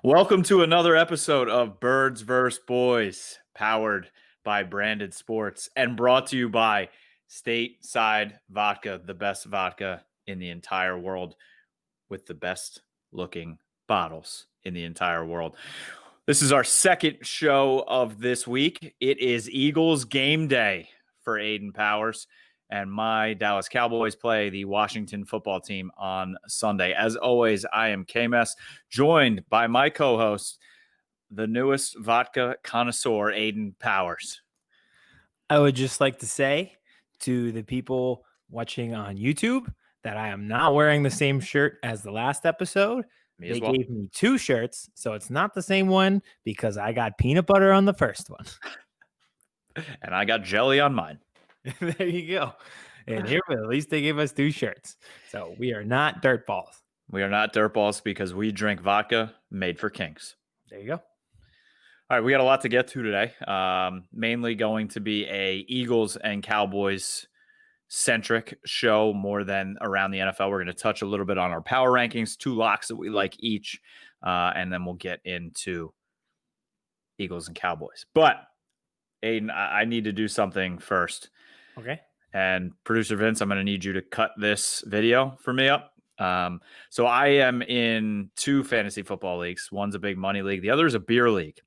Welcome to another episode of Birds vs. Boys, powered by Branded Sports and brought to you by Stateside Vodka, the best vodka in the entire world with the best looking bottles in the entire world. This is our second show of this week. It is Eagles game day for Aidan Powers, and my Dallas Cowboys play the Washington football team on Sunday. As always, I am KMess, joined by my co-host, the newest vodka connoisseur, Aidan Powers. I would just like to say to the people watching on YouTube that I am not wearing the same shirt as the last episode. They gave me two shirts, so it's not the same one because I got peanut butter on the first one. And I got jelly on mine. There you go. And here, at least they gave us two shirts. So we are not dirtballs. We are not dirtballs because we drink vodka made for kings. There you go. All right, we got a lot to get to today. Mainly going to be a Eagles and Cowboys centric show more than around the NFL. We're going to touch a little bit on our power rankings, two locks that we like each, and then we'll get into Eagles and Cowboys. But Aidan, I need to do something first. Okay. And producer Vince, I'm going to need you to cut this video for me up. So I am in two fantasy football leagues. One's a big money league. The other is a beer league.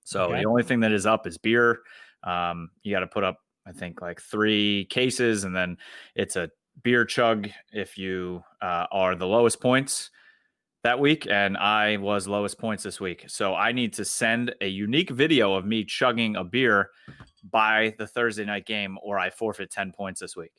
So The only thing that is up is beer. You got to put up, I think, like 3 cases, and then it's a beer chug if you are the lowest points that week. And I was lowest points this week. So I need to send a unique video of me chugging a beer by the Thursday night game, or I forfeit 10 points this week.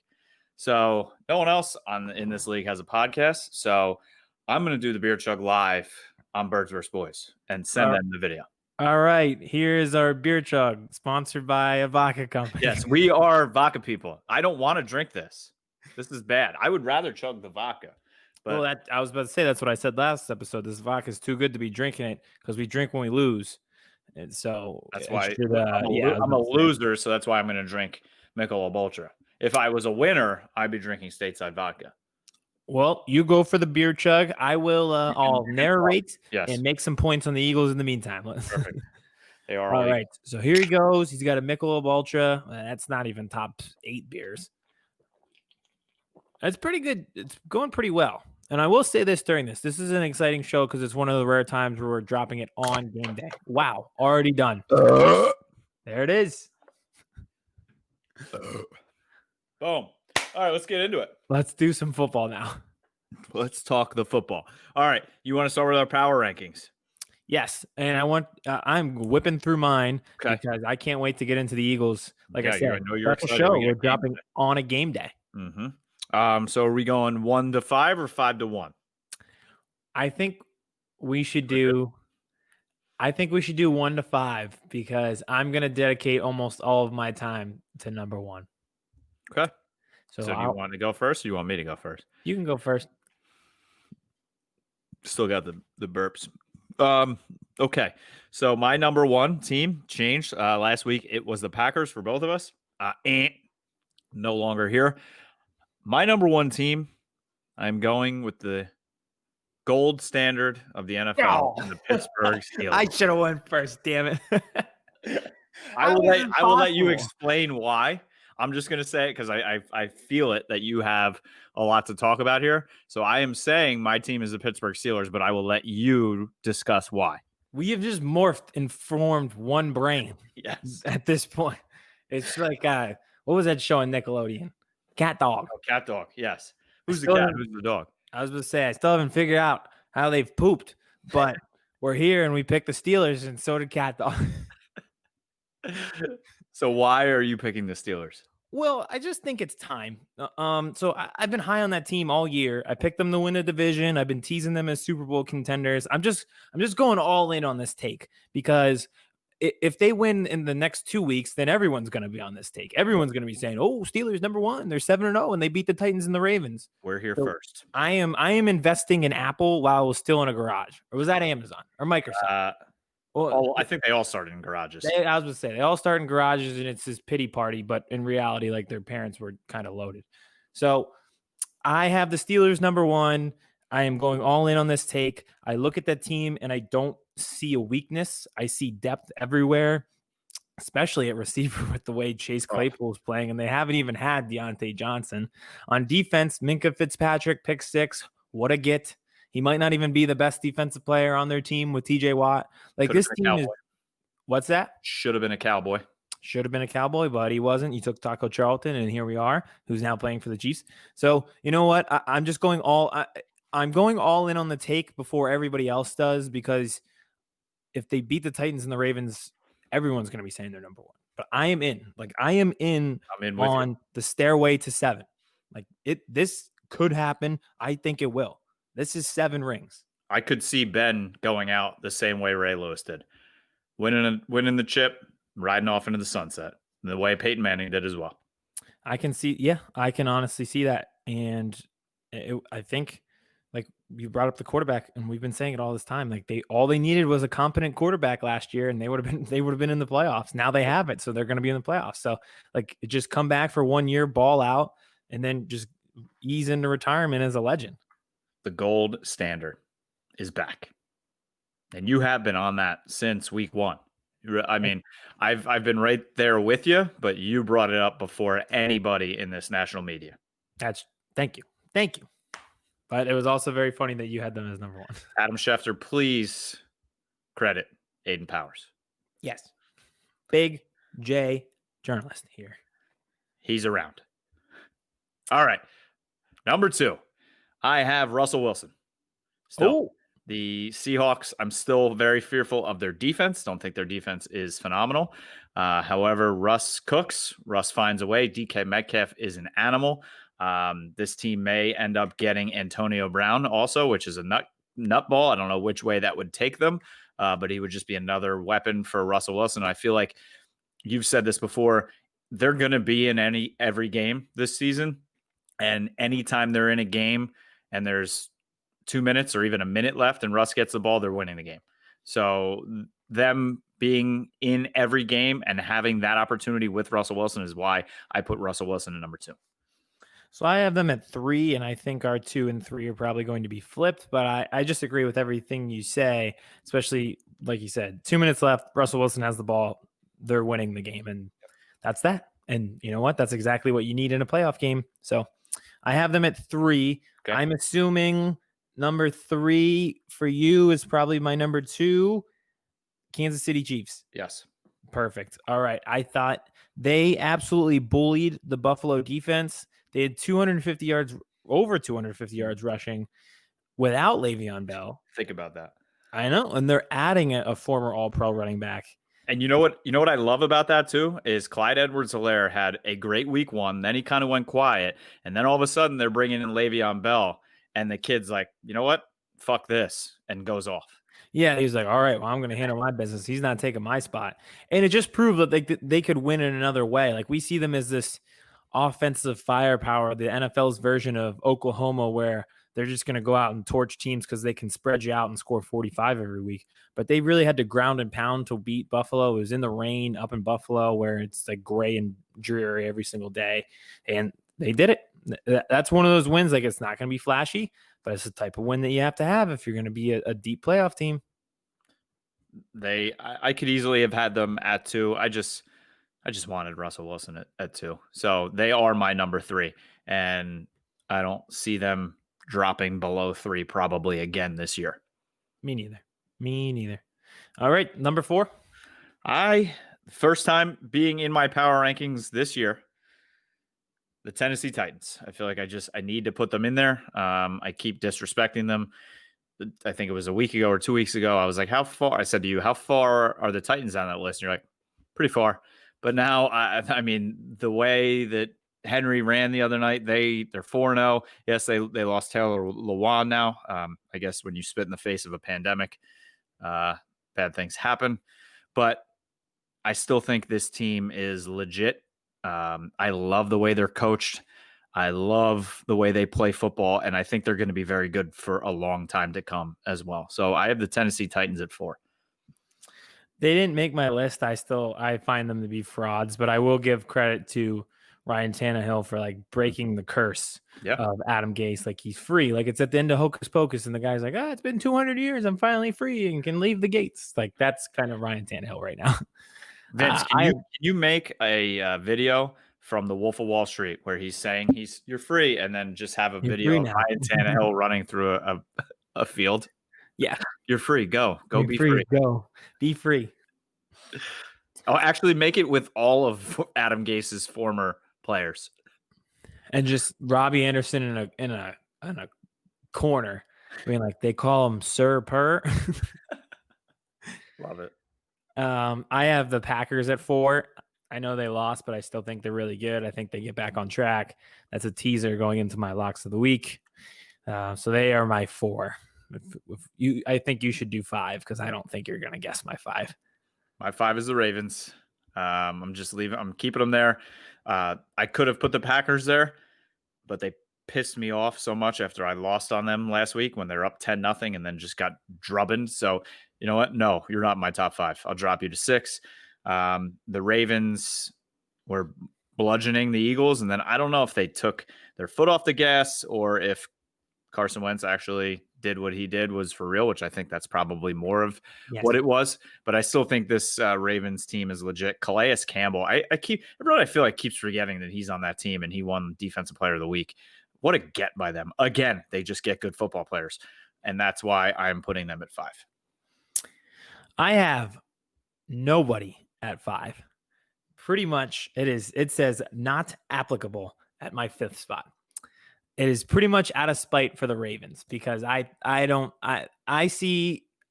So no one else in this league has a podcast. So I'm going to do the beer chug live on Birds vs. Boys and send them the video. All right, here's our beer chug, sponsored by a vodka company. Yes, we are vodka people. I don't want to drink this. This is bad. I would rather chug the vodka. But well, I was about to say that's what I said last episode. This vodka is too good to be drinking it because we drink when we lose, and so that's why I'm a loser. So that's why I'm going to drink Michelob Ultra. If I was a winner, I'd be drinking Stateside Vodka. Well, you go for the beer chug. I will. I'll narrate and make some points on the Eagles in the meantime. Perfect. They are all right. So here he goes. He's got a Michelob Ultra. That's not even top 8 beers. That's pretty good. It's going pretty well. And I will say this during this. This is an exciting show because it's one of the rare times where we're dropping it on game day. Wow. Already done. There it is. Boom. All right, let's get into it. Let's do some football now. Let's talk the football. All right, you want to start with our power rankings? Yes, and I'm whipping through mine because I can't wait to get into the Eagles. Like I said, that's a show we're dropping on a game day. Mm-hmm. So are we going 1 to 5 or 5 to 1? I think we should do 1 to 5 because I'm going to dedicate almost all of my time to number 1. Okay. So do you want to go first or you want me to go first? You can go first. Still got the burps. Okay. So my number 1 team changed last week. It was the Packers for both of us. No longer here. My number 1 team, I'm going with the gold standard of the NFL and the Pittsburgh Steelers. I should have went first, damn it. I will let you explain why. I'm just going to say it because I feel it that you have a lot to talk about here. So I am saying my team is the Pittsburgh Steelers, but I will let you discuss why. We have just morphed and formed one brain. Yes. At this point. It's like, what was that show on Nickelodeon? Cat Dog. Oh, Cat Dog, yes. Who's the cat? Who's the dog? I was going to say, I still haven't figured out how they've pooped, but we're here and we picked the Steelers, and so did Cat Dog. So why are you picking the Steelers? Well, I just think it's time. So I've been high on that team all year. I picked them to win the division. I've been teasing them as Super Bowl contenders. I'm just going all in on this take because if they win in the next 2 weeks, then everyone's going to be on this take. Everyone's going to be saying, "Oh, Steelers number 1. They're 7-0 and they beat the Titans and the Ravens." We're here first. I am investing in Apple while I was still in a garage. Or was that Amazon or Microsoft? I think they all started in garages. I was going to say they all start in garages, and it's this pity party. But in reality, like their parents were kind of loaded. So I have the Steelers number 1. I am going all in on this take. I look at that team and I don't see a weakness. I see depth everywhere, especially at receiver with the way Chase Claypool is playing, and they haven't even had Deontay Johnson. On defense, Minkah Fitzpatrick, pick 6. What a get. He might not even be the best defensive player on their team with TJ Watt. Like, this team is, what's that? Should have been a Cowboy. Should have been a Cowboy, but he wasn't. You took Taco Charlton, and here we are, who's now playing for the Chiefs. So, you know what? I'm just going I'm going all in on the take before everybody else does, because if they beat the Titans and the Ravens, everyone's going to be saying they're number 1. But I am in. Like, I am in on the stairway to 7. Like, this could happen. I think it will. This is 7 rings. I could see Ben going out the same way Ray Lewis did, winning the chip, riding off into the sunset, the way Peyton Manning did as well. I can see, yeah, I can honestly see that. And I think, like, you brought up the quarterback, and we've been saying it all this time. Like, all they needed was a competent quarterback last year, and they would have been in the playoffs. Now they have it, so they're going to be in the playoffs. So, like, just come back for 1 year, ball out, and then just ease into retirement as a legend. The gold standard is back, and you have been on that since week 1. I mean, I've been right there with you, but you brought it up before anybody in this national media. Thank you. But it was also very funny that you had them as number 1. Adam Schefter, please credit Aidan Powers. Yes. Big J journalist here. He's around. All right. Number 2, I have Russell Wilson. Still, the Seahawks, I'm still very fearful of their defense. Don't think their defense is phenomenal. However, Russ cooks. Russ finds a way. DK Metcalf is an animal. This team may end up getting Antonio Brown also, which is a nutball. I don't know which way that would take them, but he would just be another weapon for Russell Wilson. I feel like you've said this before. They're going to be in every game this season, and anytime they're in a game and there's 2 minutes or even a minute left and Russ gets the ball, they're winning the game. So them being in every game and having that opportunity with Russell Wilson is why I put Russell Wilson at number 2. So I have them at 3, and I think our 2 and 3 are probably going to be flipped, but I just agree with everything you say, especially like you said, 2 minutes left, Russell Wilson has the ball, they're winning the game, and that's that. And you know what? That's exactly what you need in a playoff game. So I have them at 3. Okay. I'm assuming number 3 for you is probably my number 2, Kansas City Chiefs. Yes. Perfect. All right. I thought they absolutely bullied the Buffalo defense. They had over 250 yards rushing without Le'Veon Bell. Think about that. I know. And they're adding a former All-Pro running back. And you know what I love about that too is Clyde Edwards-Helaire had a great week 1. Then he kind of went quiet. And then all of a sudden they're bringing in Le'Veon Bell. And the kid's like, you know what? Fuck this. And goes off. Yeah, he's like, all right, well, I'm going to handle my business. He's not taking my spot. And it just proved that they could win in another way. Like, we see them as this offensive firepower, the NFL's version of Oklahoma, where they're just going to go out and torch teams because they can spread you out and score 45 every week. But they really had to ground and pound to beat Buffalo. It was in the rain up in Buffalo where it's like gray and dreary every single day. And they did it. That's one of those wins. Like, it's not going to be flashy, but it's the type of win that you have to have if you're going to be a deep playoff team. I could easily have had them at 2. I just wanted Russell Wilson at 2. So they are my number 3. And I don't see them dropping below 3 probably again this year. Me neither. All right. Number 4. First time being in my power rankings this year, the Tennessee Titans. I feel like I need to put them in there. I keep disrespecting them. I think it was a week ago or 2 weeks ago. I was like, how far? I said to you, how far are the Titans on that list? And you're like, pretty far. But now, I mean, the way that Henry ran the other night, they're 4-0. Yes, they lost Taylor Lewan now. I guess when you spit in the face of a pandemic, bad things happen. But I still think this team is legit. I love the way they're coached. I love the way they play football, and I think they're going to be very good for a long time to come as well. So I have the Tennessee Titans at 4. They didn't make my list. I find them to be frauds, but I will give credit to Ryan Tannehill for like breaking the curse Yeah. of Adam Gase. Like he's free. Like it's at the end of Hocus Pocus, and the guy's like, it's been 200 years. I'm finally free and can leave the gates. Like that's kind of Ryan Tannehill right now. Vince, can you make a video from the Wolf of Wall Street where he's saying you're free, and then just have a video of Ryan Tannehill running through a field? Yeah, you're free. Go be free. free. Go be free. I'll actually make it with all of Adam Gase's former players, and just Robbie Anderson in a corner. I mean, like they call him Sir Purr. Love it. I have the Packers at 4. I know they lost, but I still think they're really good. I think they get back on track. That's a teaser going into my locks of the week. So they are my 4. I think you should do 5 because I don't think you're going to guess my 5. My 5 is the Ravens. I'm keeping them there. I could have put the Packers there, but they pissed me off so much after I lost on them last week when they're up 10-0 and then just got drubbed. So you know what? No, you're not in my top 5. I'll drop you to 6. The Ravens were bludgeoning the Eagles, and then I don't know if they took their foot off the gas or if Carson Wentz actually did what he did was for real, which I think that's probably more of what it was. But I still think this Ravens team is legit. Calais Campbell, everyone I feel like keeps forgetting that he's on that team and he won Defensive Player of the Week. What a get by them. Again, they just get good football players, and that's why I'm putting them at 5. I have nobody at 5. Pretty much it says not applicable at my 5th spot. It is pretty much out of spite for the Ravens because I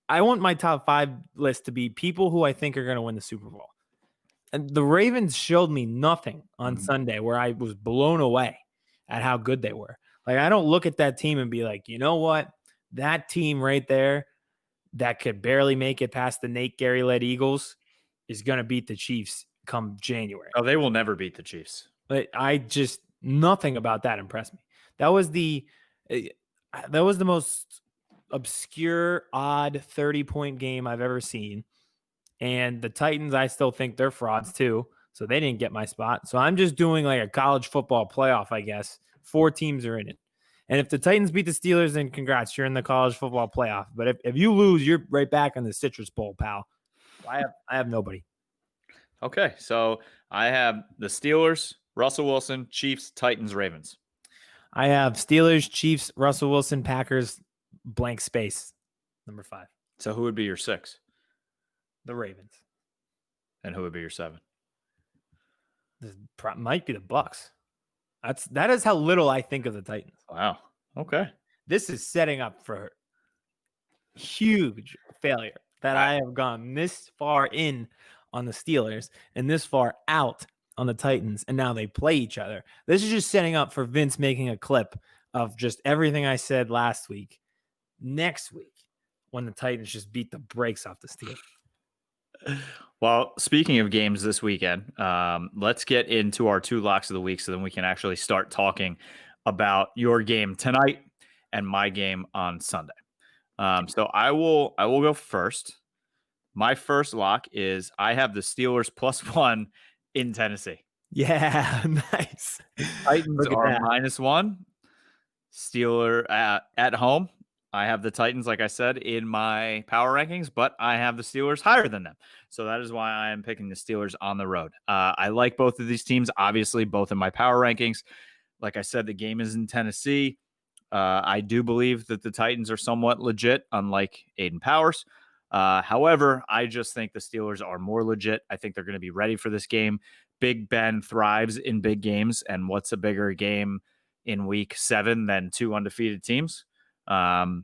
want my top 5 list to be people who I think are going to win the Super Bowl. And the Ravens showed me nothing on Sunday where I was blown away at how good they were. Like I don't look at that team and be like, you know what? That team right there that could barely make it past the Nate Gary-led Eagles is going to beat the Chiefs come January. Oh, they will never beat the Chiefs. But nothing about that impressed me. That was the most obscure, odd 30-point game I've ever seen. And the Titans, I still think they're frauds too. So they didn't get my spot. So I'm just doing like a college football playoff, I guess. 4 teams are in it. And if the Titans beat the Steelers, then congrats, you're in the college football playoff. But if you lose, you're right back in the Citrus Bowl, pal. I have nobody. Okay, so I have the Steelers, Russell Wilson, Chiefs, Titans, Ravens. I have Steelers, Chiefs, Russell Wilson, Packers, blank space, number 5. So who would be your 6? The Ravens. And who would be your 7? This might be the Bucks. That is how little I think of the Titans. Wow. Okay. This is setting up for huge failure that I have gone this far in on the Steelers and this far out on the Titans, and now they play each other. This is just setting up for Vince making a clip of just everything I said last week next week when the Titans just beat the brakes off the Steelers. Well, speaking of games this weekend, let's get into our 2 locks of the week so then we can actually start talking about your game tonight and my game on Sunday. So I will go first. My first lock is I have the Steelers +1 in Tennessee. Yeah, nice. Titans are -1. Steeler at home. I have the Titans, like I said, in my power rankings, but I have the Steelers higher than them. So that is why I am picking the Steelers on the road. I like both of these teams, obviously, both in my power rankings. Like I said, the game is in Tennessee. I do believe that the Titans are somewhat legit, unlike Aidan Powers. However, I just think the Steelers are more legit. I think they're going to be ready for this game. Big Ben thrives in big games, and what's a bigger game in week 7 than 2 undefeated teams? And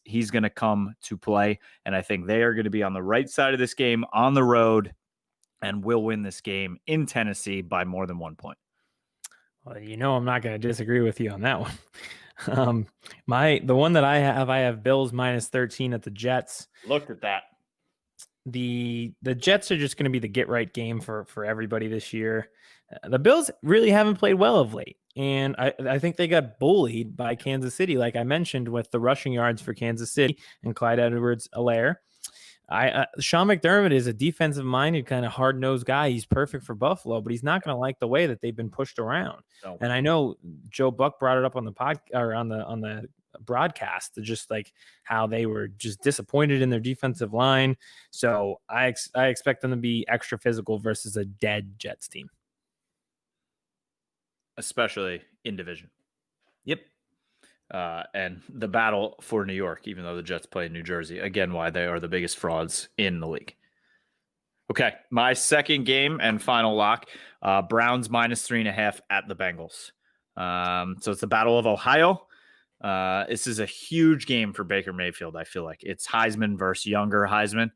he's going to come to play. And I think they are going to be on the right side of this game on the road and will win this game in Tennessee by more than 1 point. Well, I'm not going to disagree with you on that one. The one that I have Bills -13 at the Jets. Looked at that. The Jets are just going to be the get right game for everybody this year. The Bills really haven't played well of late. And I think they got bullied by Kansas City, like I mentioned, with the rushing yards for Kansas City and Clyde Edwards-Helaire. Sean McDermott is a defensive-minded kind of hard-nosed guy. He's perfect for Buffalo, but he's not going to like the way that they've been pushed around. No. And I know Joe Buck brought it up on the or on the broadcast, just like how they were just disappointed in their defensive line. So I expect them to be extra physical versus a dead Jets team, especially in division. Yep. And the battle for New York, even though the Jets play in New Jersey, again, why they are the biggest frauds in the league. Okay, my second game and final lock, Browns -3.5 at the Bengals. So it's the Battle of Ohio. This is a huge game for Baker Mayfield, I feel like. It's Heisman versus younger Heisman.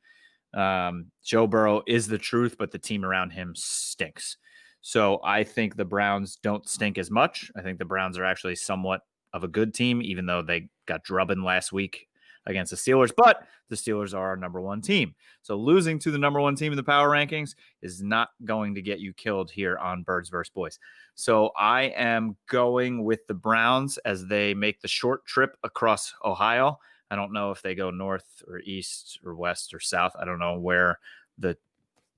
Joe Burrow is the truth, but the team around him stinks. So I think the Browns don't stink as much. I think the Browns are actually somewhat of a good team, even though they got drubbing last week against the Steelers. But the Steelers are our number one team. So losing to the number one team in the power rankings is not going to get you killed here on Birds vs. Boys. So I am going with the Browns as they make the short trip across Ohio. I don't know if they go north or east or west or south. I don't know where the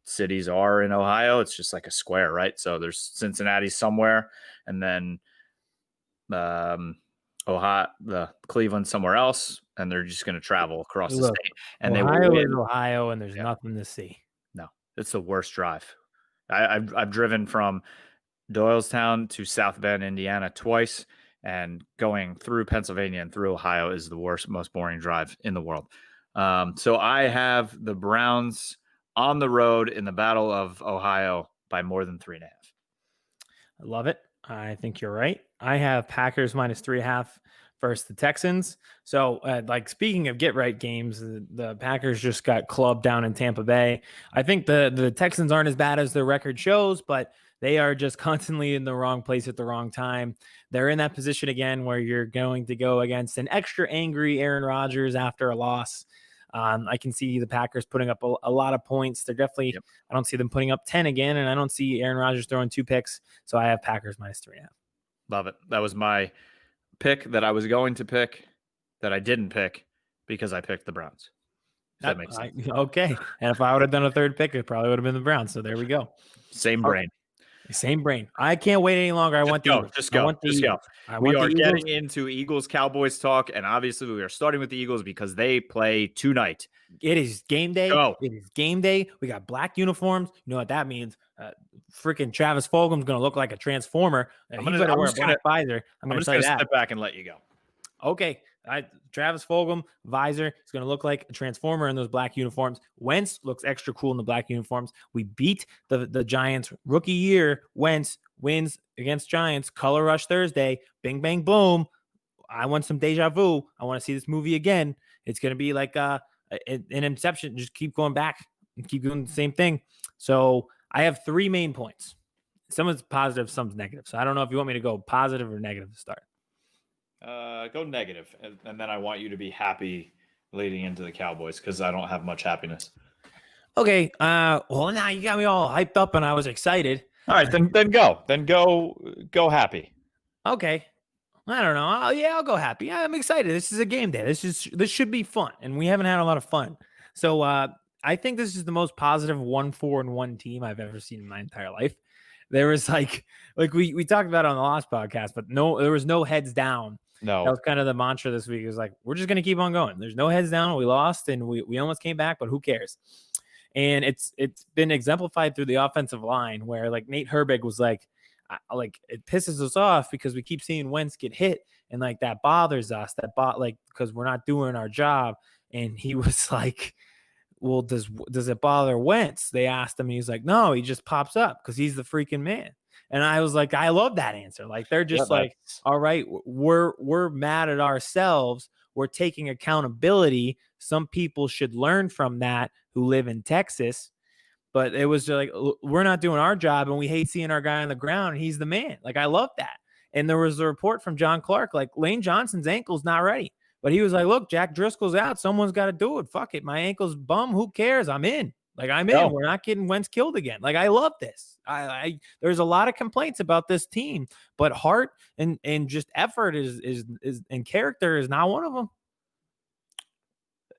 cities are in Ohio. It's just like a square, right? So there's Cincinnati somewhere, and then Ohio, Cleveland somewhere else, and they're just going to travel across the state. And Ohio is Ohio, and there's nothing to see. No, it's the worst drive. I've driven from Doylestown to South Bend, Indiana twice, and going through Pennsylvania and through Ohio is the worst, most boring drive in the world. So I have the Browns on the road in the Battle of Ohio by more than 3.5. I love it. I think you're right. I have Packers -3.5 versus the Texans. So, like, speaking of get right games, the Packers just got clubbed down in Tampa Bay. I think the Texans aren't as bad as their record shows, but they are just constantly in the wrong place at the wrong time. They're in that position again where you're going to go against an extra angry Aaron Rodgers after a loss. I can see the Packers putting up a lot of points. They're definitely, yep. I don't see them putting up 10 again, and I don't see Aaron Rodgers throwing 2 picks. So I have Packers -3.5. Love it. That was my pick that I was going to pick that I didn't pick because I picked the Browns. That makes sense. Okay. And if I would have done a third pick, it probably would have been the Browns. So there we go. Same brain. Same brain. I can't wait any longer. I want the Eagles. Just go. We are getting into Eagles Cowboys talk, and obviously we are starting with the Eagles because they play tonight. It is game day. Go. It is game day. We got black uniforms. You know what that means? Freaking Travis Fulgham's going to look like a transformer. He better wear a black visor. I'm just going to step back and let you go. Okay. Travis Fulgham visor is going to look like a transformer in those black uniforms. Wentz looks extra cool in the black uniforms. We beat the Giants rookie year. Wentz wins against Giants. Color Rush Thursday. Bing, bang, boom. I want some deja vu. I want to see this movie again. It's going to be like an Inception. Just keep going back and keep doing the same thing. So I have 3 main points. Some is positive, some's negative. So I don't know if you want me to go positive or negative to start. Go negative, and then I want you to be happy leading into the Cowboys because I don't have much happiness. Okay. Well, now you got me all hyped up, and I was excited. All right, then go happy. Okay. I don't know. I'll go happy. I'm excited. This is a game day. This should be fun, and we haven't had a lot of fun. So I think this is the most positive 1-4-1 team I've ever seen in my entire life. There was like we talked about it on the last podcast, but there was no heads down. No, that was kind of the mantra this week. It was like, we're just going to keep on going. There's no heads down. We lost and we almost came back, but who cares? And it's been exemplified through the offensive line where like Nate Herbig was like it pisses us off because we keep seeing Wentz get hit and like that bothers us because we're not doing our job. And he was like, well, does it bother Wentz? They asked him. And he's like, no, he just pops up because he's the freaking man. And I was like, I love that answer. Like, they're just all right, we're mad at ourselves. We're taking accountability. Some people should learn from that who live in Texas. But it was just like, we're not doing our job and we hate seeing our guy on the ground. And he's the man. Like, I love that. And there was a report from John Clark, like Lane Johnson's ankle's not ready. But he was like, look, Jack Driscoll's out. Someone's got to do it. Fuck it. My ankle's bum. Who cares? I'm in. Like, I'm in. We're not getting Wentz killed again. Like, I love this. There's a lot of complaints about this team, but heart and just effort is and character is not one of them.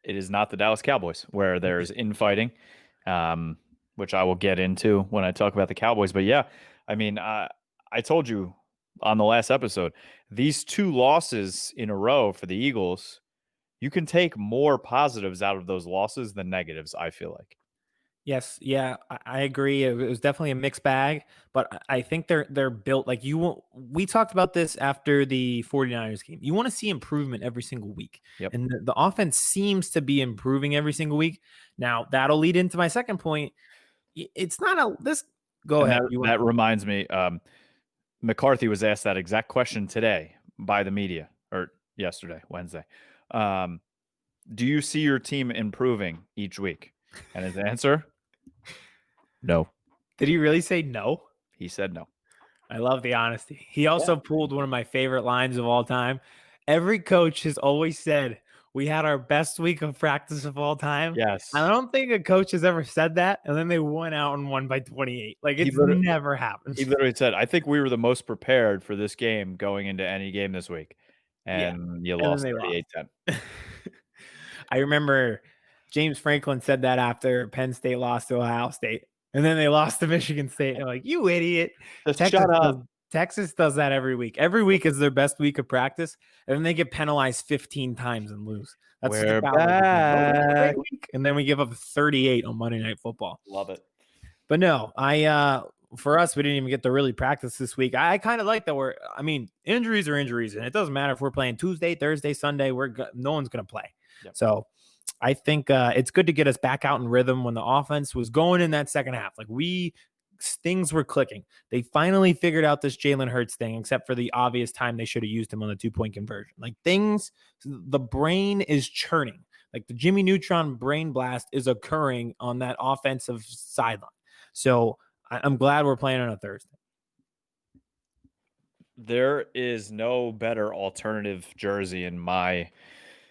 it is not the Dallas Cowboys where there's infighting, which I will get into when I talk about the Cowboys. But yeah, I mean, I told you on the last episode, these 2 losses in a row for the Eagles, you can take more positives out of those losses than negatives, I feel like. Yes, yeah, I agree. It was definitely a mixed bag, but I think they're built like you want. We talked about this after the 49ers game. You want to see improvement every single week. Yep. And the offense seems to be improving every single week. Now, that'll lead into my second point. It's not a this go And ahead. that reminds me, McCarthy was asked that exact question today by the media, or yesterday, Wednesday. Do you see your team improving each week? And his answer, no. Did he really say no? He said no. I love the honesty. He also pulled one of my favorite lines of all time. Every coach has always said, "We had our best week of practice of all time." Yes. I don't think a coach has ever said that, and then they went out and won by 28. Like, it's never happened. He literally said, I think we were the most prepared for this game going into any game this week. And you lost 38-10. I remember James Franklin said that after Penn State lost to Ohio State. And then they lost to Michigan State. They're like, you idiot. Texas does that every week. Every week is their best week of practice. And then they get penalized 15 times and lose. That's We're back. And then we give up 38 on Monday Night Football. Love it. But no, for us, we didn't even get to really practice this week. I kind of like that injuries are injuries. And it doesn't matter if we're playing Tuesday, Thursday, Sunday. No one's going to play. Yep. So I think it's good to get us back out in rhythm when the offense was going in that second half. Like things were clicking. They finally figured out this Jalen Hurts thing, except for the obvious time they should have used him on the 2-point conversion. Like the brain is churning. Like the Jimmy Neutron brain blast is occurring on that offensive sideline. So I'm glad we're playing on a Thursday. There is no better alternative jersey in my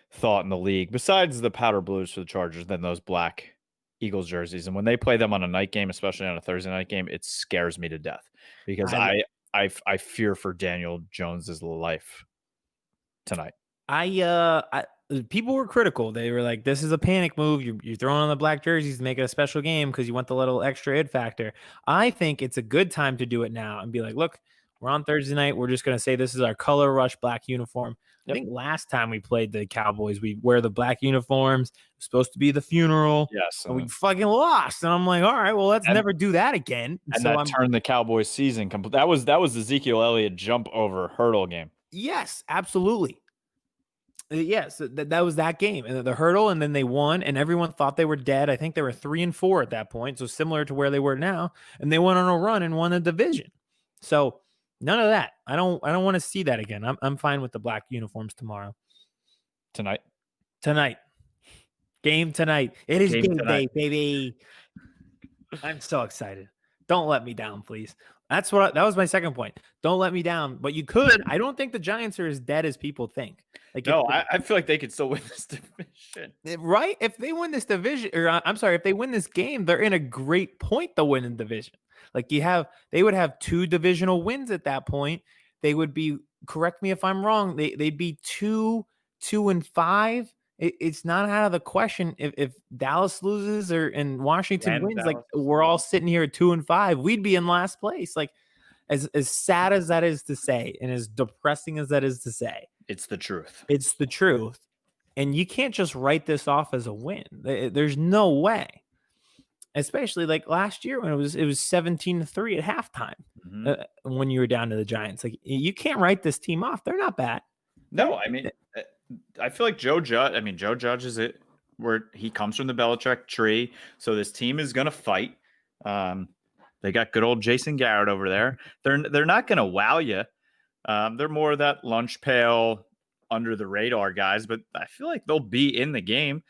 thought in the league, besides the powder blues for the Chargers, than those black Eagles jerseys. And when they play them on a night game, especially on a Thursday night game, it scares me to death because I fear for Daniel Jones's life tonight. People were critical. They were like, this is a panic move. You're throwing on the black jerseys to make it a special game because you want the little extra id factor. I think it's a good time to do it now and be like, look, we're on Thursday night. We're just going to say this is our color rush black uniform. Yep. I think last time we played the Cowboys, we wear the black uniforms. It was supposed to be the funeral. Yes. And we fucking lost. And I'm like, all right, well, let's never do that again. And so that turned the Cowboys season complete. That was Ezekiel Elliott jump over hurdle game. Yes, absolutely. Yes, that was that game. And the hurdle, and then they won, and everyone thought they were dead. I think they were 3-4 at that point. So similar to where they were now. And they went on a run and won the division. So none of that. I don't want to see that again. I'm fine with the black uniforms tomorrow. Tonight. Game tonight. It is game day, baby. I'm so excited. Don't let me down, please. That was my second point. Don't let me down. But you could. I don't think the Giants are as dead as people think. I feel like they could still win this division. Right? If they win this division, if they win this game, they're in a great point to win the division. Like they would have 2 divisional wins at that point. They would be, correct me if I'm wrong, they'd be 2-5. It's not out of the question if Dallas loses and Washington wins. Dallas. Like we're all sitting here at 2-5, we'd be in last place. Like as sad as that is to say, and as depressing as that is to say, it's the truth. It's the truth, and you can't just write this off as a win. There's no way. Especially like last year when it was 17-3 at halftime, when you were down to the Giants. Like you can't write this team off. They're not bad. No, I mean, I feel like Joe Judge is it where he comes from the Belichick tree. So this team is going to fight. They got good old Jason Garrett over there. They're not going to wow you. They're more of that lunch pail under the radar guys, but I feel like they'll be in the game.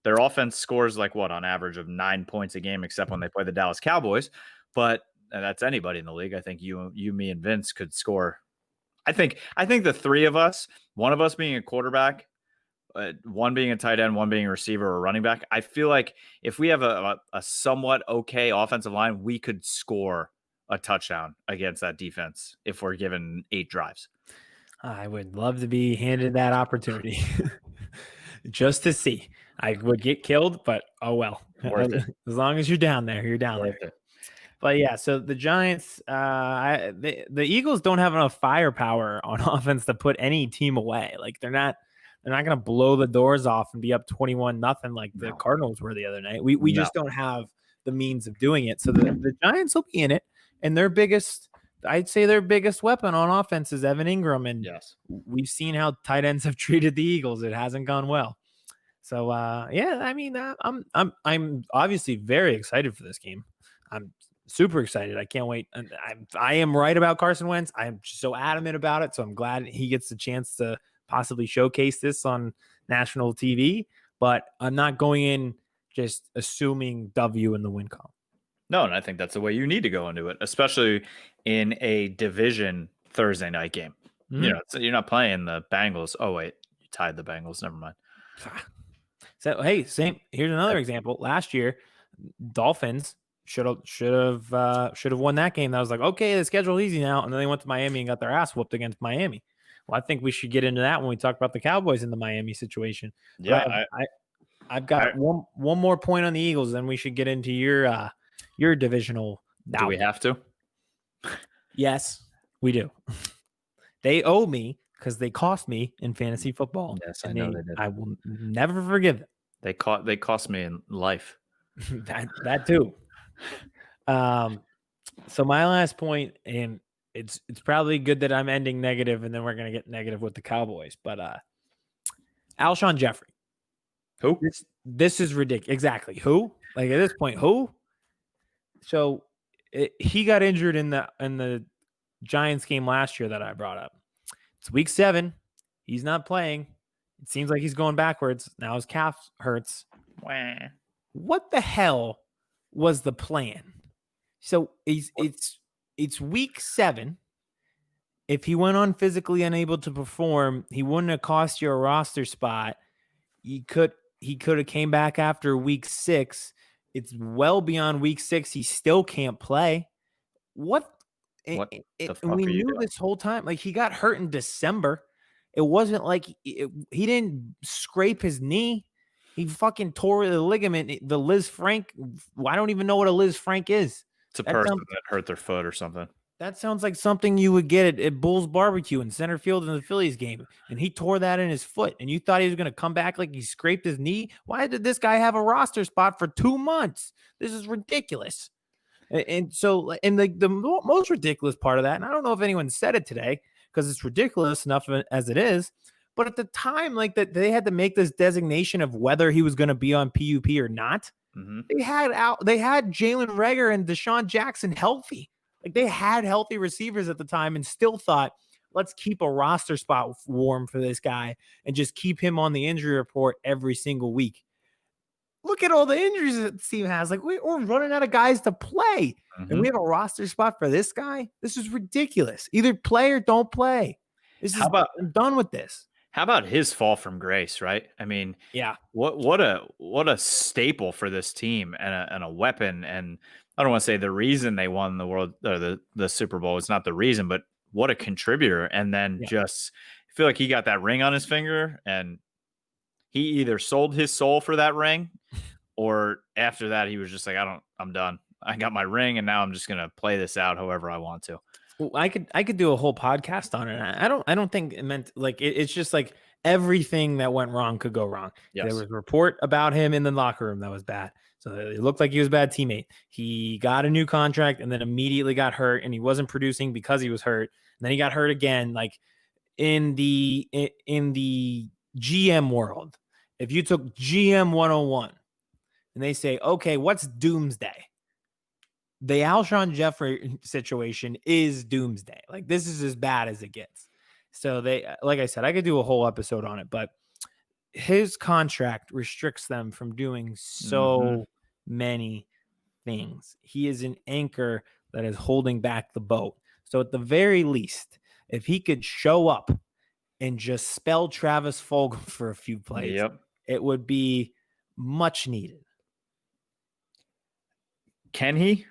Their offense scores like on average of 9 points a game, except when they play the Dallas Cowboys. But that's anybody in the league. I think you, me, and Vince could score. I think the 3 of us, one of us being a quarterback, one being a tight end, one being a receiver or running back. I feel like if we have a somewhat okay offensive line, we could score a touchdown against that defense if we're given 8 drives. I would love to be handed that opportunity. just to see. I would get killed, but oh well. Worth it. As long as you're down there, you're down Worth there. it. But yeah, so the Giants, the Eagles don't have enough firepower on offense to put any team away. Like they're not going to blow the doors off and be up 21-0 like the Cardinals were the other night. We just don't have the means of doing it. So the Giants will be in it, and I'd say their biggest weapon on offense is Evan Ingram, and Yes, we've seen how tight ends have treated the Eagles. It hasn't gone well. So yeah, I mean, I'm obviously very excited for this game. I'm super excited. I can't wait. And I am right about Carson Wentz. I'm so adamant about it. So I'm glad he gets the chance to possibly showcase this on national TV. But I'm not going in just assuming W in the win column. No, and I think that's the way you need to go into it, especially in a division Thursday night game. Mm-hmm. You know, so you're not playing the Bengals. Oh wait, you tied the Bengals. Never mind. So hey, same. Here's another example. Last year, Dolphins should have won that game. That was like, okay, the schedule's easy now, and then they went to Miami and got their ass whooped against Miami. Well, I think we should get into that when we talk about the Cowboys in the Miami situation. Yeah, I've got one more point on the Eagles, then we should get into your divisional. Do we have to? Yes, we do. They owe me because they cost me in fantasy football. Yes, I know they did. I will never forgive them. They cost me in life. that too. So my last point, and it's probably good that I'm ending negative, and then we're gonna get negative with the Cowboys. But Alshon Jeffrey, who? This is ridiculous. Exactly who? Like at this point, who? So he got injured in the Giants game last year that I brought up. It's week 7. He's not playing. It seems like he's going backwards. Now his calf hurts. Wah. What the hell was the plan? So it's week 7. If he went on physically unable to perform, he wouldn't have cost you a roster spot. He could have came back after week 6. It's well beyond week 6. He still can't play. What the fuck we knew doing? This whole time. Like he got hurt in December. It wasn't like he didn't scrape his knee. He fucking tore the ligament. The Liz Frank. I don't even know what a Liz Frank is. It's a person that hurt their foot or something. That sounds like something you would get at Bull's Barbecue in center field in the Phillies game. And he tore that in his foot. And you thought he was going to come back like he scraped his knee? Why did this guy have a roster spot for 2 months? This is ridiculous. And so, and the most ridiculous part of that, and I don't know if anyone said it today because it's ridiculous enough as it is, but at the time, like that they had to make this designation of whether he was going to be on PUP or not. Mm-hmm. They had Jalen Reagor and Deshaun Jackson healthy. Like they had healthy receivers at the time and still thought, let's keep a roster spot warm for this guy and just keep him on the injury report every single week. Look at all the injuries that the team has. Like we're running out of guys to play. Mm-hmm. And we have a roster spot for this guy. This is ridiculous. Either play or don't play. I'm done with this. How about his fall from grace, right? I mean, yeah. What a staple for this team and a weapon. And I don't want to say the reason they won the world or the Super Bowl is not the reason, but what a contributor. And then just I feel like he got that ring on his finger and he either sold his soul for that ring or after that, he was just like, I'm done. I got my ring and now I'm just going to play this out however I want to. Well, I could do a whole podcast on it. I don't think it meant like it's just like everything that went wrong could go wrong. Yes. There was a report about him in the locker room that was bad. So it looked like he was a bad teammate. He got a new contract and then immediately got hurt and he wasn't producing because he was hurt. And then he got hurt again. Like in the GM world, if you took GM 101 and they say, okay, what's doomsday? The Alshon Jeffrey situation is doomsday. Like this is as bad as it gets. So like I said, I could do a whole episode on it, but his contract restricts them from doing so many things. He is an anchor that is holding back the boat. So at the very least, if he could show up and just spell Travis Fulgham for a few plays, it would be much needed. Can he?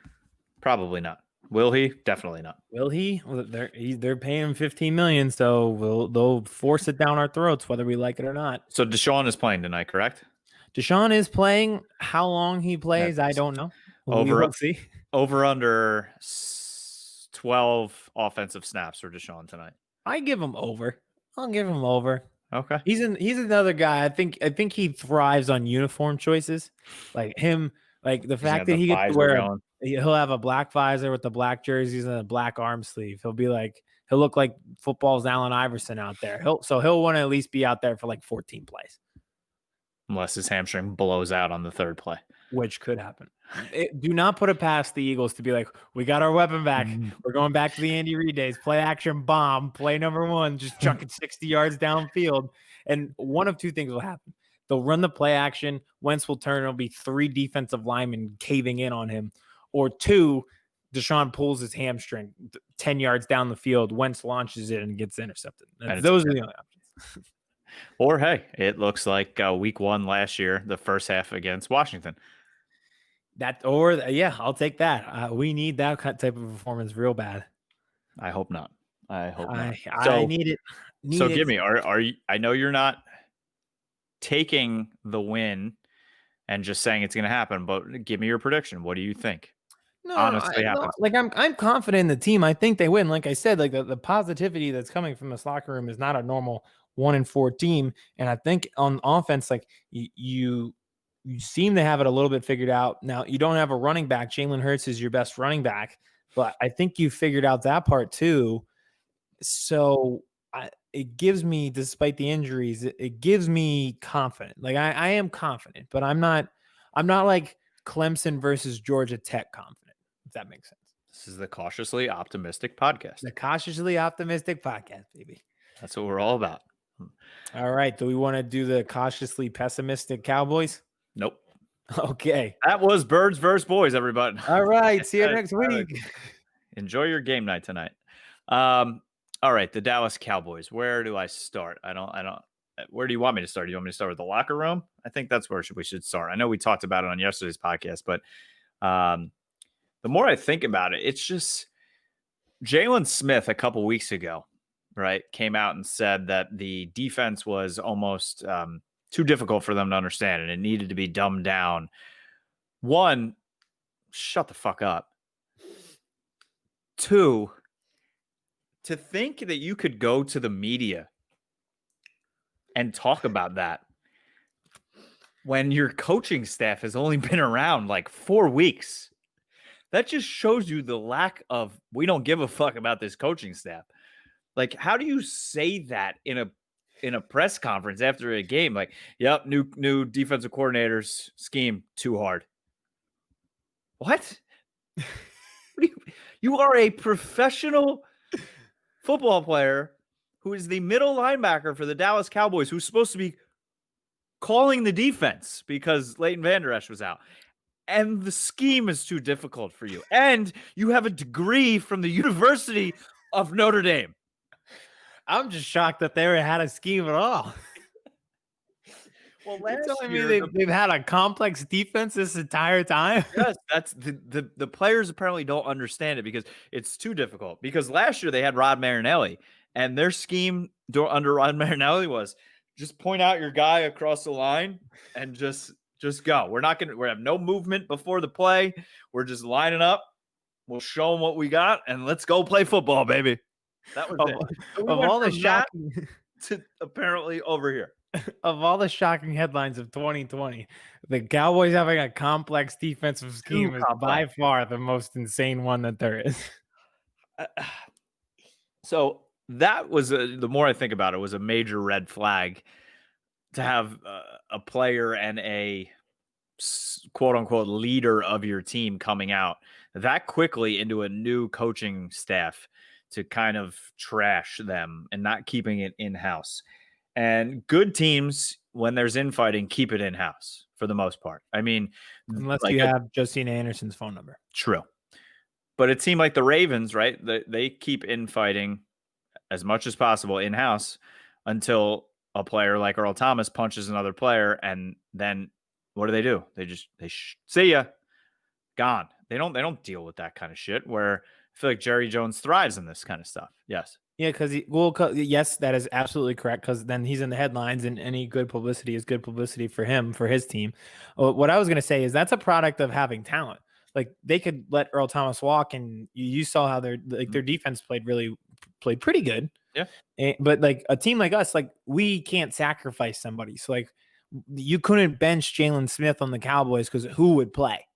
Probably not. Will he? Definitely not. Will he? Well, they're paying him $15 million, so they'll force it down our throats whether we like it or not. So Deshaun is playing tonight, correct? Deshaun is playing. How long he plays, I don't know. We Over will see. over under 12 offensive snaps for Deshaun tonight. I give him over. I'll give him over. Okay. He's another guy. I think he thrives on uniform choices. Like him, like the fact that he gets to wear he'll have a black visor with the black jerseys and a black arm sleeve. He'll look like football's Allen Iverson out there. He'll want to at least be out there for like 14 plays. Unless his hamstring blows out on the third play. Which could happen. Do not put it past the Eagles to be like, we got our weapon back. We're going back to the Andy Reid days. Play action bomb. Play number 1. Just chucking 60 yards downfield. And one of two things will happen. They'll run the play action. Wentz will turn. It'll be 3 defensive linemen caving in on him. Or 2, Deshaun pulls his hamstring 10 yards down the field. Wentz launches it and gets intercepted. Those are the only options. Or, hey, it looks like week 1 last year, the first half against Washington. I'll take that. We need that type of performance real bad. I hope not. I need it. Give me, are you, I know you're not taking the win and just saying it's going to happen, but give me your prediction. What do you think? Honestly, happens. I'm confident in the team. I think they win. Like I said, like the positivity that's coming from this locker room is not a normal 1-4 team. And I think on offense, like you seem to have it a little bit figured out. Now you don't have a running back. Jalen Hurts is your best running back, but I think you figured out that part too. So it gives me, despite the injuries, it gives me confidence. Like I am confident, but I'm not like Clemson versus Georgia Tech confident. If that makes sense. This is the Cautiously Optimistic Podcast. The Cautiously Optimistic Podcast, baby. That's what we're all about. All right. Do we want to do the Cautiously Pessimistic Cowboys? Nope. Okay. That was Birds versus Boys, everybody. All right. See you next week. Enjoy your game night tonight. All right. The Dallas Cowboys. Where do I start? I don't. Where do you want me to start? Do you want me to start with the locker room? I think that's where we should start. I know we talked about it on yesterday's podcast, but the more I think about it, it's just Jalen Smith a couple weeks ago, right, came out and said that the defense was almost too difficult for them to understand and it needed to be dumbed down. 1, shut the fuck up. 2, to think that you could go to the media and talk about that when your coaching staff has only been around like 4 weeks. That just shows you the lack of, we don't give a fuck about this coaching staff. Like, how do you say that in a press conference after a game? Like, yep, new defensive coordinators scheme too hard. What? You are a professional football player who is the middle linebacker for the Dallas Cowboys, who's supposed to be calling the defense because Leighton Vander Esch was out. And the scheme is too difficult for you. And you have a degree from the University of Notre Dame. I'm just shocked that they had a scheme at all. Well, last year, they've had a complex defense this entire time. Yes, that's the players apparently don't understand it because it's too difficult. Because last year they had Rod Marinelli, and their scheme under Rod Marinelli was just point out your guy across the line and just go. We have no movement before the play. We're just lining up. We'll show them what we got, and let's go play football, baby. That was it. So of all the shocking to apparently over here. Of all the shocking headlines of 2020, the Cowboys having a complex defensive scheme is by far the most insane one that there is. So that was the more I think about it, was a major red flag to have a player and a quote unquote leader of your team coming out that quickly into a new coaching staff to kind of trash them and not keeping it in-house. And good teams, when there's infighting, keep it in-house for the most part. I mean, unless you have Josina Anderson's phone number. True. But it seemed like the Ravens, right? They keep infighting as much as possible in-house until a player like Earl Thomas punches another player. And then what do? They see ya. gone. They don't deal with that kind of shit. Where I feel like Jerry Jones thrives in this kind of stuff. Yes. Yeah, because yes, that is absolutely correct. Because then he's in the headlines, and any good publicity is good publicity for him, for his team. What I was going to say is that's a product of having talent. Like they could let Earl Thomas walk, and you saw how their defense played pretty good. Yeah. But like a team like us, like we can't sacrifice somebody. So like you couldn't bench Jalen Smith on the Cowboys because who would play?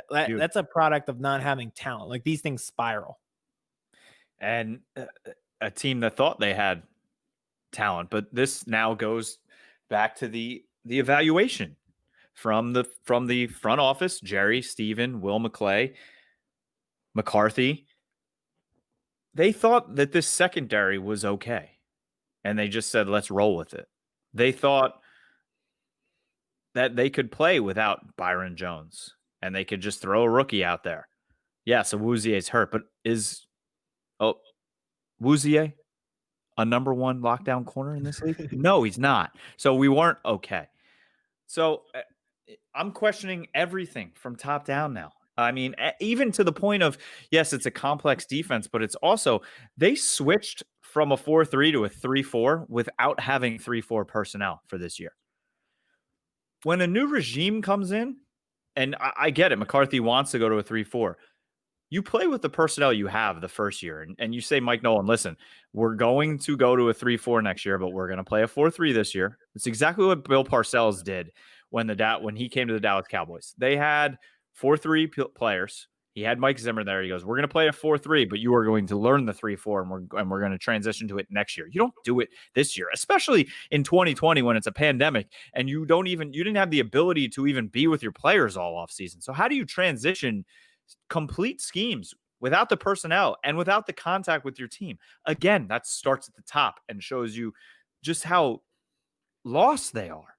That's a product of not having talent. Like these things spiral. And a team that thought they had talent, but this now goes back to the evaluation from the front office, Jerry, Steven, Will McClay, McCarthy. They thought that this secondary was okay, and they just said, let's roll with it. They thought that they could play without Byron Jones, and they could just throw a rookie out there. Yeah, so Wouzier's hurt, but is Wouzier a number one lockdown corner in this league? No, he's not. So we weren't okay. So I'm questioning everything from top down now. I mean, even to the point of, yes, it's a complex defense, but it's also, they switched from a 4-3 to a 3-4 without having 3-4 personnel for this year. When a new regime comes in, and I get it, McCarthy wants to go to a 3-4. You play with the personnel you have the first year, and you say, Mike Nolan, listen, we're going to go to a 3-4 next year, but we're going to play a 4-3 this year. It's exactly what Bill Parcells did when he came to the Dallas Cowboys. They had 4-3 players. He had Mike Zimmer there. He goes, we're going to play a 4-3, but you are going to learn the 3-4, and we're going to transition to it next year. You don't do it this year, especially in 2020 when it's a pandemic, and you didn't have the ability to even be with your players all off season. So how do you transition complete schemes without the personnel and without the contact with your team? Again, that starts at the top and shows you just how lost they are.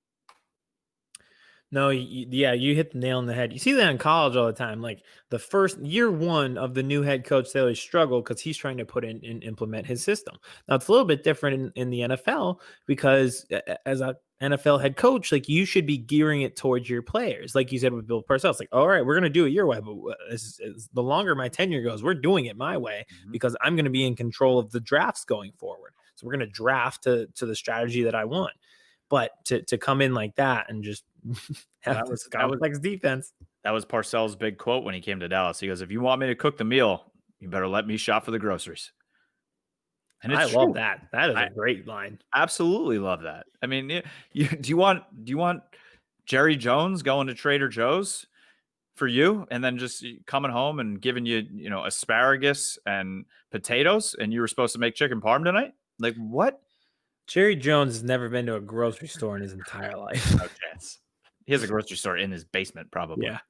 No, you hit the nail on the head. You see that in college all the time. Like the first year one of the new head coach, they always struggle because he's trying to put in and implement his system. Now it's a little bit different in the NFL because as a NFL head coach, like you should be gearing it towards your players. Like you said with Bill Parcells, like, all right, we're going to do it your way. But as the longer my tenure goes, we're doing it my way because I'm going to be in control of the drafts going forward. So we're going to draft to the strategy that I want. But to come in like that and just have this complex defense. That was Parcells' big quote when he came to Dallas. He goes, if you want me to cook the meal, you better let me shop for the groceries. And I love that. That is a great line. Absolutely love that. I mean, do you want Jerry Jones going to Trader Joe's for you and then just coming home and giving you, asparagus and potatoes and you were supposed to make chicken parm tonight? Like what? Jerry Jones has never been to a grocery store in his entire life. No chance. He has a grocery store in his basement, probably. Yeah.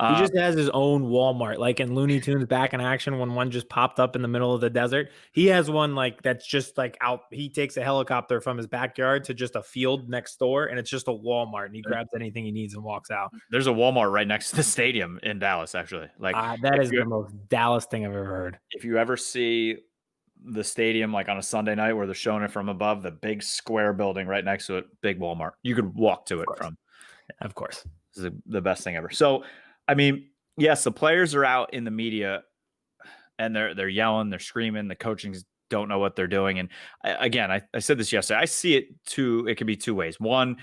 He just has his own Walmart, like in Looney Tunes Back in Action when one just popped up in the middle of the desert. He has one like that's just like out. He takes a helicopter from his backyard to just a field next door, and it's just a Walmart, and he grabs anything he needs and walks out. There's a Walmart right next to the stadium in Dallas, actually. Like that is the most Dallas thing I've ever heard. If you ever see the stadium like on a Sunday night where they're showing it from above, the big square building right next to it, big Walmart. You could walk to it from. Of course. This is the best thing ever. So, I mean, yes, the players are out in the media and they're yelling, they're screaming, the coachings don't know what they're doing. And I said this yesterday. I see it could be two ways. One,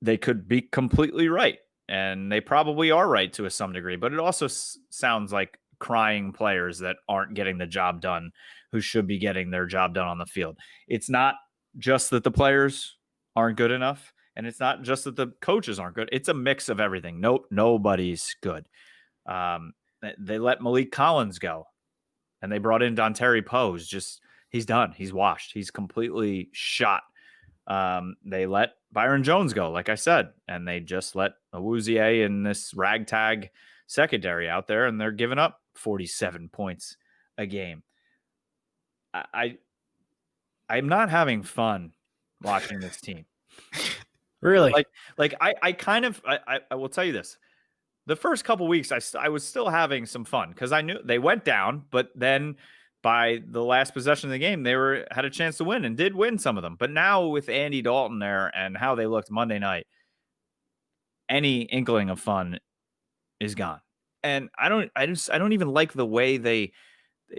they could be completely right, and they probably are right to some degree, but it also sounds like crying players that aren't getting the job done who should be getting their job done on the field. It's not just that the players aren't good enough, and it's not just that the coaches aren't good. It's a mix of everything. Nope, nobody's good. They let Malik Collins go, and they brought in Dontari Poe. He's done. He's washed. He's completely shot. They let Byron Jones go, like I said, and they just let Awuzie in this ragtag secondary out there, and they're giving up 47 points a game. I'm not having fun watching this team. Really? I will tell you this. The first couple weeks, I was still having some fun because I knew they went down, but then by the last possession of the game, they had a chance to win and did win some of them. But now with Andy Dalton there and how they looked Monday night, any inkling of fun is gone. And I don't even like the way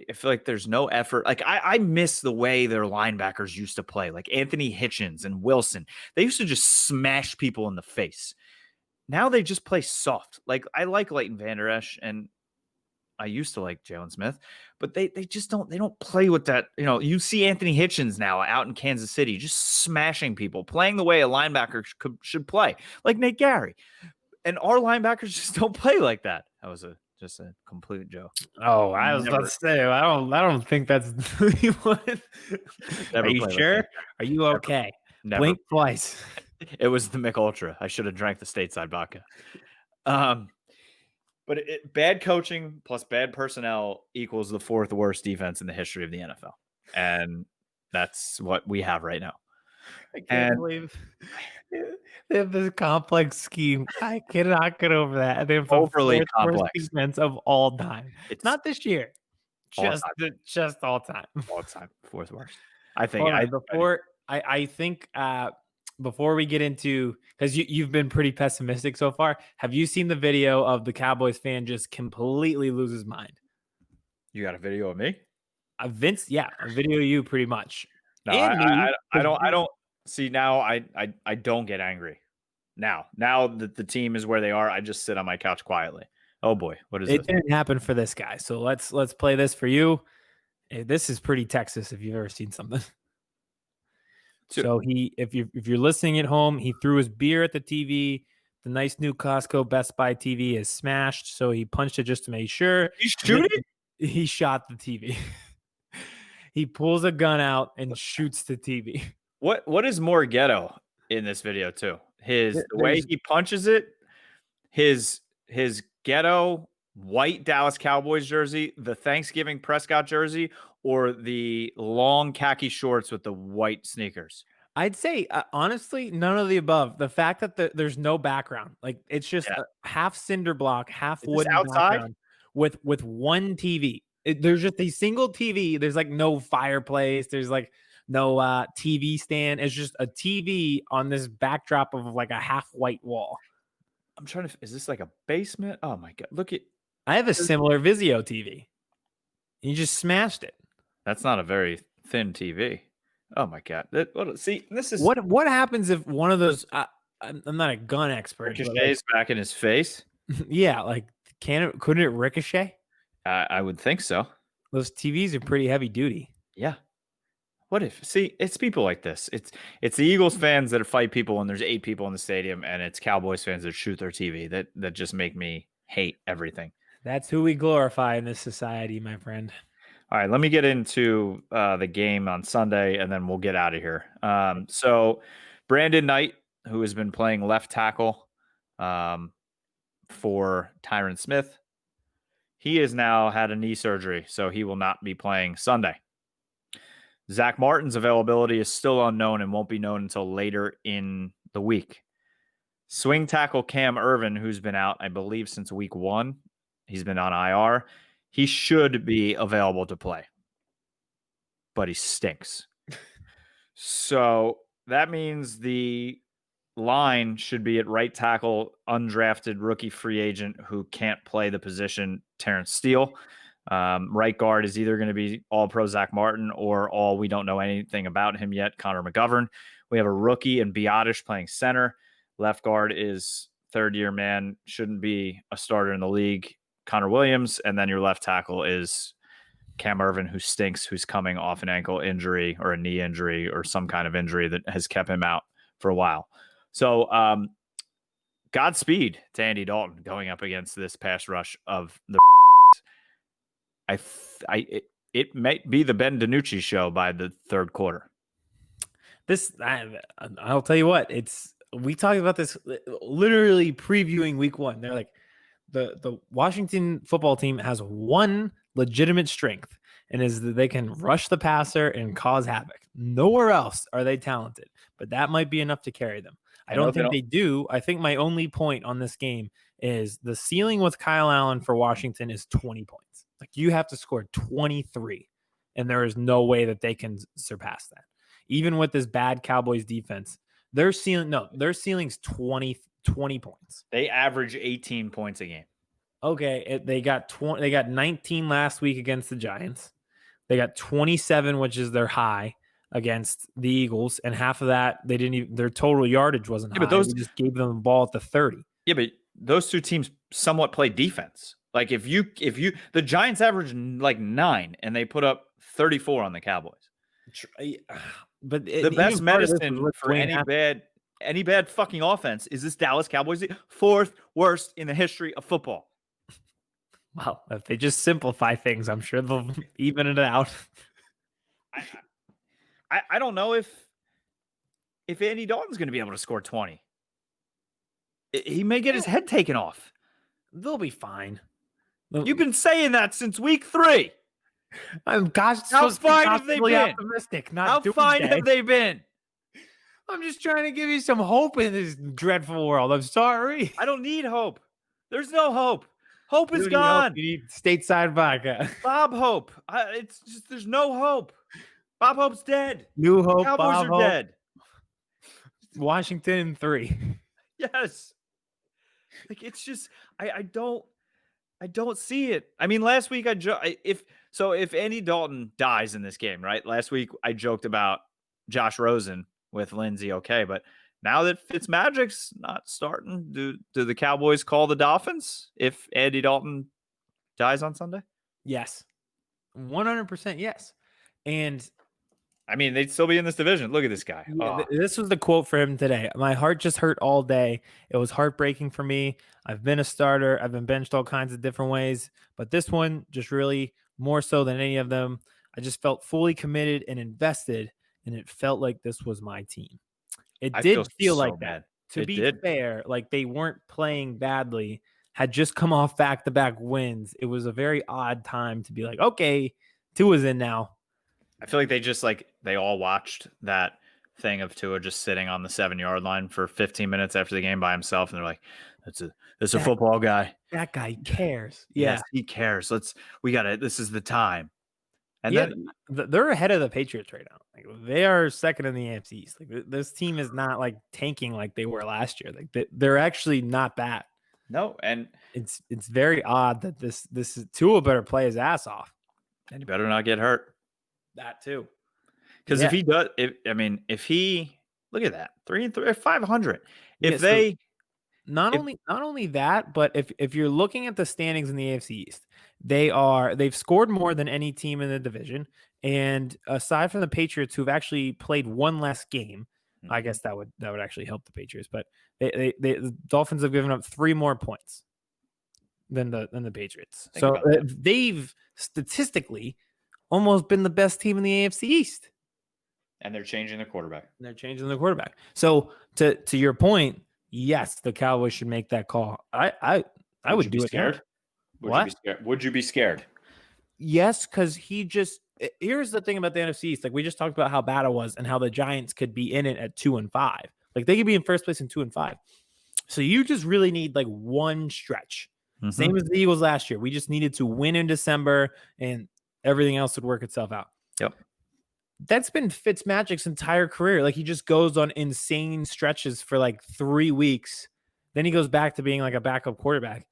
I feel like there's no effort. Like I miss the way their linebackers used to play, like Anthony Hitchens and Wilson. They used to just smash people in the face. Now they just play soft. Like I like Leighton Vander Esch and I used to like Jalen Smith, but they just don't play with that. You know, you see Anthony Hitchens now out in Kansas City just smashing people, playing the way a linebacker should play, like Nate Gary. And our linebackers just don't play like that. That was just a complete joke. Oh, I was about to say, I don't think that's what. Are you sure? Like Are you okay? Never. Blink twice. It was the Mick Ultra. I should have drank the stateside vodka. But bad coaching plus bad personnel equals the fourth worst defense in the history of the NFL. And that's what we have right now. I can't believe they have this complex scheme. I cannot get over that. They have the overly complex worst defense of all time. It's not this year. Just all time. All time. Fourth worst. I think. I think before we get into, because you've been pretty pessimistic so far, have you seen the video of the Cowboys fan just completely lose his mind? You got a video of me? Vince, yeah, a video of you pretty much. No, I don't see now. I don't get angry now that the team is where they are. I just sit on my couch quietly. Oh boy, what is it? This? It didn't happen for this guy. So let's play this for you. This is pretty Texas if you've ever seen something. So if you're listening at home, he threw his beer at the TV. The nice new Costco Best Buy TV is smashed, so he punched it just to make sure. He shoot it? He shot the TV. He pulls a gun out and shoots the TV. What is more ghetto in this video too? The way he punches it, his ghetto white Dallas Cowboys jersey, the Thanksgiving Prescott jersey, or the long khaki shorts with the white sneakers? I'd say, honestly, none of the above. The fact that there's no background, like it's just a half cinder block, half wooden background with one TV. There's just a single TV. There's like no fireplace. There's like no TV stand. It's just a TV on this backdrop of like a half white wall. I'm trying to. Is this like a basement? Oh my god! Look at. I have a similar Vizio TV. You just smashed it. That's not a very thin TV. Oh my god! See, this is what happens if one of those. I'm not a gun expert. Ricochets back in his face. Yeah, like couldn't it ricochet? I would think so. Those TVs are pretty heavy duty. Yeah. What if? See, it's people like this. It's the Eagles fans that fight people when there's 8 people in the stadium, and it's Cowboys fans that shoot their TV that just make me hate everything. That's who we glorify in this society, my friend. All right, let me get into the game on Sunday, and then we'll get out of here. So Brandon Knight, who has been playing left tackle for Tyron Smith, he has now had a knee surgery, so he will not be playing Sunday. Zach Martin's availability is still unknown and won't be known until later in the week. Swing tackle Cam Irvin, who's been out, I believe, since week 1. He's been on IR. He should be available to play, but he stinks. So that means the line should be at right tackle, undrafted rookie free agent who can't play the position, Terrence Steele. Right guard is either going to be all-pro Zach Martin or all we don't know anything about him yet, Connor McGovern. We have a rookie and Biotish playing center. Left guard is third-year man, shouldn't be a starter in the league, Connor Williams. And then your left tackle is Cam Irvin, who stinks, who's coming off an ankle injury or a knee injury or some kind of injury that has kept him out for a while. So Godspeed to Andy Dalton going up against this pass rush of the it might be the Ben DiNucci show by the third quarter. I'll tell you what, we talked about this literally previewing week 1. They're like, the Washington football team has one legitimate strength, and is that they can rush the passer and cause havoc. Nowhere else are they talented, but that might be enough to carry them. I don't think they do. I think my only point on this game is the ceiling with Kyle Allen for Washington is 20 points. Like, you have to score 23, and there is no way that they can surpass that. Even with this bad Cowboys defense, their ceiling's 20 points. They average 18 points a game. Okay, they got 20. They got 19 last week against the Giants. They got 27, which is their high against the Eagles, and half of that they didn't even. Their total yardage wasn't Yeah, but high. We just gave them the ball at the 30. Yeah, but those two teams somewhat play defense. Like if you the Giants average like 9 and they put up 34 on the Cowboys. But The best medicine for Dwayne any bad fucking offense is this Dallas Cowboys, 4th worst in the history of football. Well, if they just simplify things, I'm sure they'll even it out. I don't know if Andy Dalton's going to be able to score 20. He may get his head taken off. They'll be fine. You've been saying that since week 3. How fine have they been? Optimistic, not How fine have they been? I'm just trying to give you some hope in this dreadful world. I'm sorry. I don't need hope. There's no hope. Hope is gone. You need stateside vodka. Bob Hope. It's just there's no hope. Bob Hope's dead. New hope. Cowboys Bob are Hope. dead. Washington in 3. Yes. Like it's just I don't see it. I mean, last week if Andy Dalton dies in this game, right? Last week I joked about Josh Rosen with Lindsey, okay, but now that Fitzmagic's not starting, do the Cowboys call the Dolphins if Andy Dalton dies on Sunday? Yes. 100% yes. And I mean, they'd still be in this division. Look at this guy. Yeah, this was the quote for him today. My heart just hurt all day. It was heartbreaking for me. I've been a starter. I've been benched all kinds of different ways, but this one just really more so than any of them. I just felt fully committed and invested, and it felt like this was my team. It did feel like that. To be fair, like they weren't playing badly, had just come off back-to-back wins. It was a very odd time to be like, okay, Tua's in now. I feel like they all watched that thing of Tua just sitting on the 7-yard line for 15 minutes after the game by himself, and they're like, "That's a football guy. That guy cares. Yes, he cares. This is the time." And then they're ahead of the Patriots right now. Like they are second in the AFC East. Like this team is not like tanking like they were last year. Like they're actually not bad. No, and it's very odd that this Tua better play his ass off, and he better not get hurt. That too. Because if he does, if he look at that 3-3, 500. Not only that, but if you're looking at the standings in the AFC East, they've scored more than any team in the division, and aside from the Patriots, who've actually played one less game, I guess that would actually help the Patriots. But the Dolphins have given up 3 more points than the Patriots, so they've statistically almost been the best team in the AFC East. And they're changing the quarterback. So to your point, yes, the Cowboys should make that call. I would do it. Scared? Would you be scared? Yes, because here's the thing about the NFC East. Like we just talked about how bad it was and how the Giants could be in it at 2-5. Like they could be in first place in 2-5. So you just really need like one stretch. Mm-hmm. Same as the Eagles last year. We just needed to win in December and everything else would work itself out. Yep. That's been Fitzmagic's entire career. Like he just goes on insane stretches for like 3 weeks. Then he goes back to being like a backup quarterback.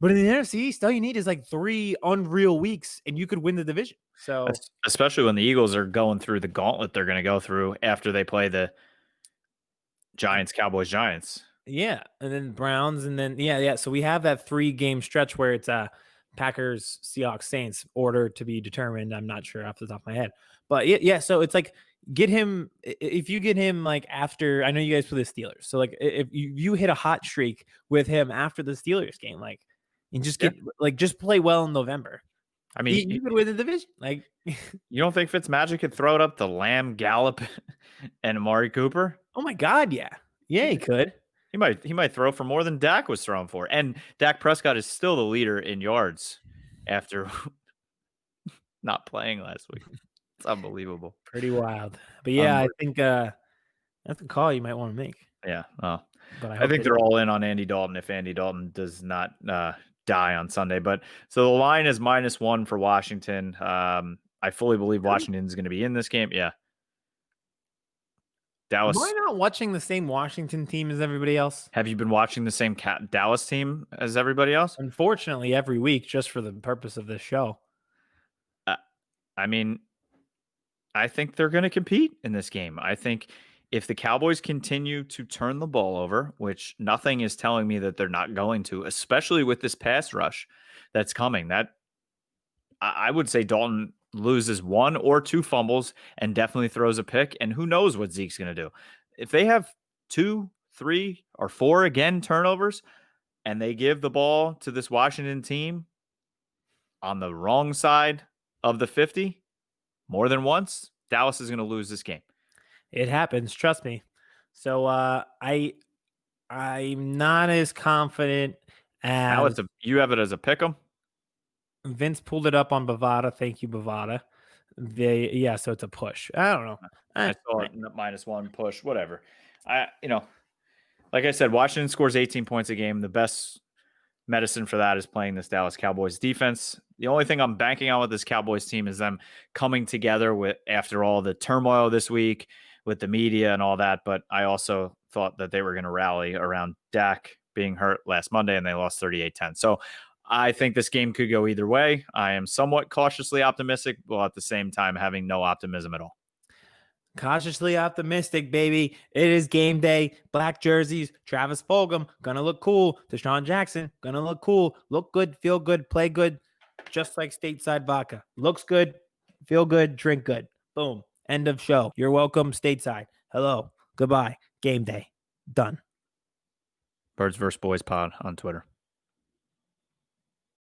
But in the NFC East, all you need is like 3 unreal weeks and you could win the division. So especially when the Eagles are going through the gauntlet they're going to go through after they play the Giants, Cowboys, Giants. Yeah. And then Browns. And then, yeah. So we have that 3-game stretch where it's Packers, Seahawks, Saints order to be determined. I'm not sure off the top of my head, but yeah. So it's like if you get him like after, I know you guys play the Steelers. So like if you hit a hot streak with him after the Steelers game, like and just just play well in November. I mean, you could win the division. Like you don't think Fitzmagic could throw it up to Lamb, Gallup, and Amari Cooper? Oh my God. Yeah, he could. He might throw for more than Dak was throwing for. And Dak Prescott is still the leader in yards after not playing last week. It's unbelievable. Pretty wild. But yeah, I think that's a call you might want to make. Yeah. But I think they're all in on Andy Dalton if Andy Dalton does not die on Sunday. But so the line is -1 for Washington. I fully believe Washington is going to be in this game. Yeah. Am Dallas. I not watching the same Washington team as everybody else? Have you been watching the same Dallas team as everybody else? Unfortunately, every week, just for the purpose of this show. Uh, I mean, I think they're going to compete in this game. I think if the Cowboys continue to turn the ball over, which nothing is telling me that they're not going to, especially with this pass rush that's coming, that I would say Dalton loses 1 or 2 fumbles and definitely throws a pick. And who knows what Zeke's going to do. If they have 2, 3, or 4 again turnovers and they give the ball to this Washington team on the wrong side of the 50 more than once, Dallas is going to lose this game. It happens, trust me. So I'm not as confident Now as you have it as a pick 'em. Vince pulled it up on Bovada. Thank you, Bovada. So it's a push. I don't know. I saw it -1 push, whatever. Like I said, Washington scores 18 points a game. The best medicine for that is playing this Dallas Cowboys defense. The only thing I'm banking on with this Cowboys team is them coming together after all the turmoil this week with the media and all that. But I also thought that they were going to rally around Dak being hurt last Monday, and they lost 38-10. So I think this game could go either way. I am somewhat cautiously optimistic, while at the same time having no optimism at all. Cautiously optimistic, baby. It is game day. Black jerseys. Travis Fulgham gonna look cool. Deshaun Jackson gonna look cool. Look good, feel good, play good. Just like stateside vodka. Looks good, feel good, drink good. Boom. End of show. You're welcome, stateside. Hello. Goodbye. Game day. Done. Birds vs. Boys pod on Twitter.